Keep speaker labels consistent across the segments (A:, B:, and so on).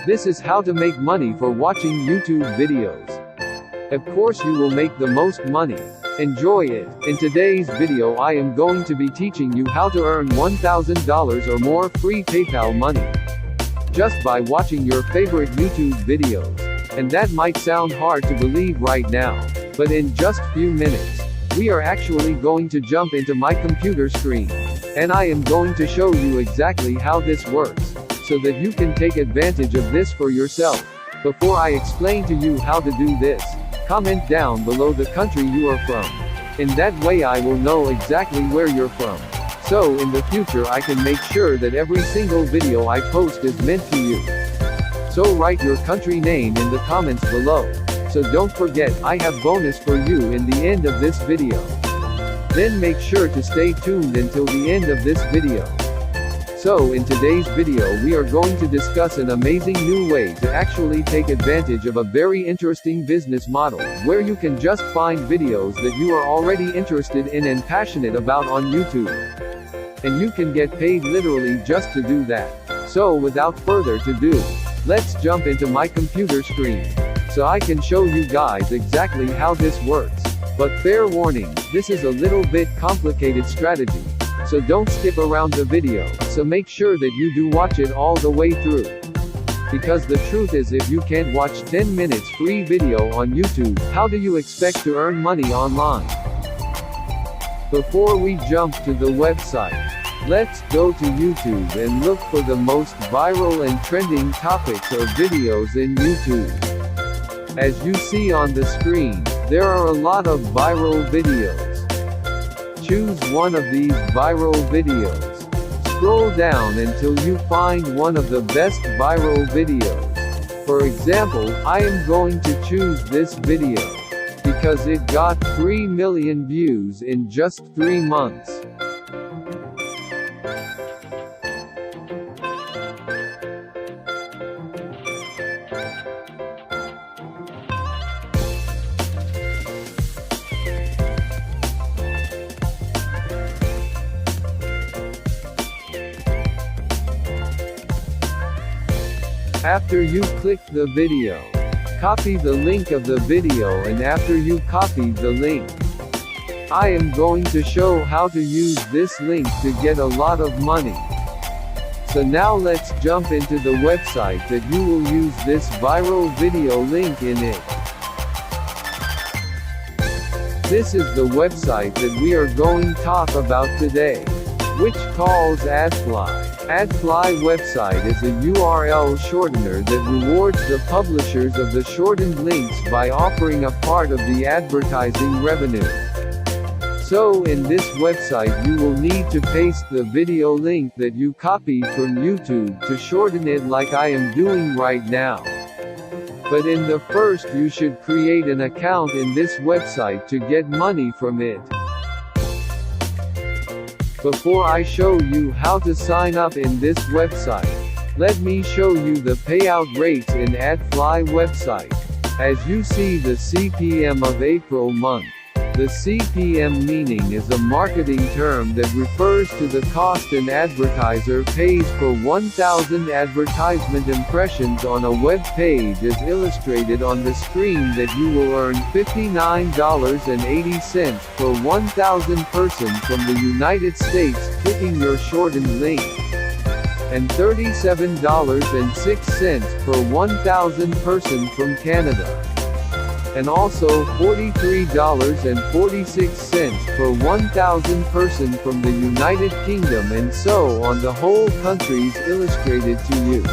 A: This is how to make money for watching YouTube videos. Of course you will make the most money. Enjoy it. In today's video I am going to be teaching you how to earn $1,000 or more free PayPal money just by watching your favorite YouTube videos. And that might sound hard to believe right now, but in just few minutes, we are actually going to jump into my computer screen. And I am going to show you exactly how this works, so that you can take advantage of this for yourself. Before I explain to you how to do this, comment down below the country you are from. In that way I will know exactly where you're from. So in the future I can make sure that every single video I post is meant to you. So write your country name in the comments below. So don't forget, I have bonus for you in the end of this video. Then make sure to stay tuned until the end of this video. So in today's video we are going to discuss an amazing new way to actually take advantage of a very interesting business model, where you can just find videos that you are already interested in and passionate about on YouTube. And you can get paid literally just to do that. So without further ado, let's jump into my computer screen, so I can show you guys exactly how this works. But fair warning, this is a little bit complicated strategy. So don't skip around the video, so make sure that you do watch it all the way through. Because the truth is, if you can't watch 10 minutes free video on YouTube, how do you expect to earn money online? Before we jump to the website, let's go to YouTube and look for the most viral and trending topics or videos in YouTube. As you see on the screen, there are a lot of viral videos. Choose one of these viral videos. Scroll down until you find one of the best viral videos. For example, I am going to choose this video, because it got 3 million views in just 3 months. After you click the video, copy the link of the video, and after you copy the link, I am going to show how to use this link to get a lot of money. So now let's jump into the website that you will use this viral video link in it. This is the website that we are going to talk about today, which calls Adfly. Adfly website is a URL shortener that rewards the publishers of the shortened links by offering a part of the advertising revenue. So in this website you will need to paste the video link that you copied from YouTube to shorten it like I am doing right now. But in the first you should create an account in this website to get money from it. Before I show you how to sign up in this website, let me show you the payout rates in Adfly website. As you see the CPM of April month. The CPM meaning is a marketing term that refers to the cost an advertiser pays for 1,000 advertisement impressions on a web page, as illustrated on the screen, that you will earn $59.80 per 1,000 persons from the United States clicking your shortened link, and $37.06 per 1,000 persons from Canada, and also $43.46 per 1,000 person from the United Kingdom, and so on, the whole countries illustrated to you.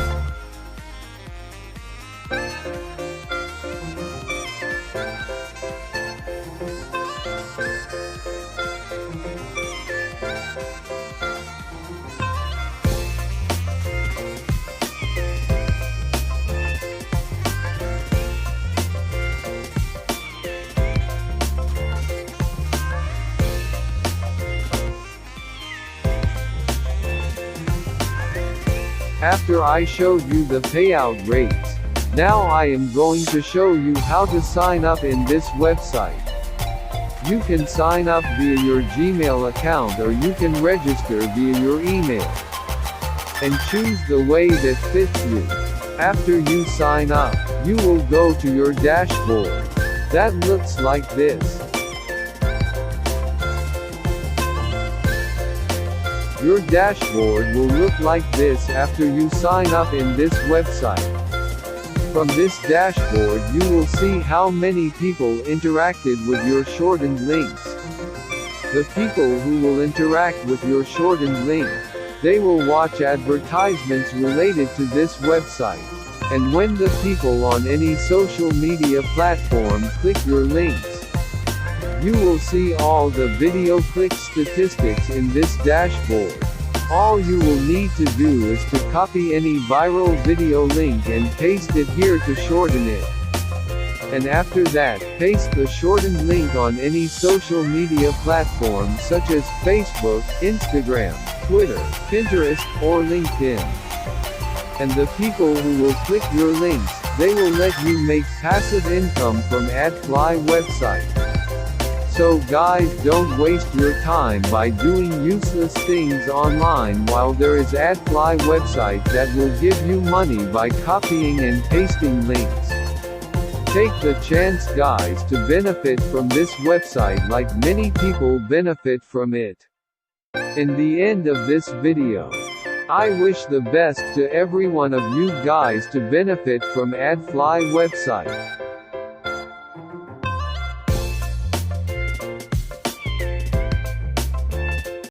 A: After I showed you the payout rates, now I am going to show you how to sign up in this website. You can sign up via your Gmail account, or you can register via your email, and choose the way that fits you. After you sign up, you will go to your dashboard. That looks like this. Your dashboard will look like this after you sign up in this website. From this dashboard you will see how many people interacted with your shortened links. The people who will interact with your shortened link, they will watch advertisements related to this website. And when the people on any social media platform click your links, you will see all the video click statistics in this dashboard. All you will need to do is to copy any viral video link and paste it here to shorten it. And after that, paste the shortened link on any social media platform such as Facebook, Instagram, Twitter, Pinterest, or LinkedIn. And the people who will click your links, they will let you make passive income from Adfly website. So guys, don't waste your time by doing useless things online while there is Adfly website that will give you money by copying and pasting links. Take the chance guys to benefit from this website like many people benefit from it. In the end of this video, I wish the best to every one of you guys to benefit from Adfly website.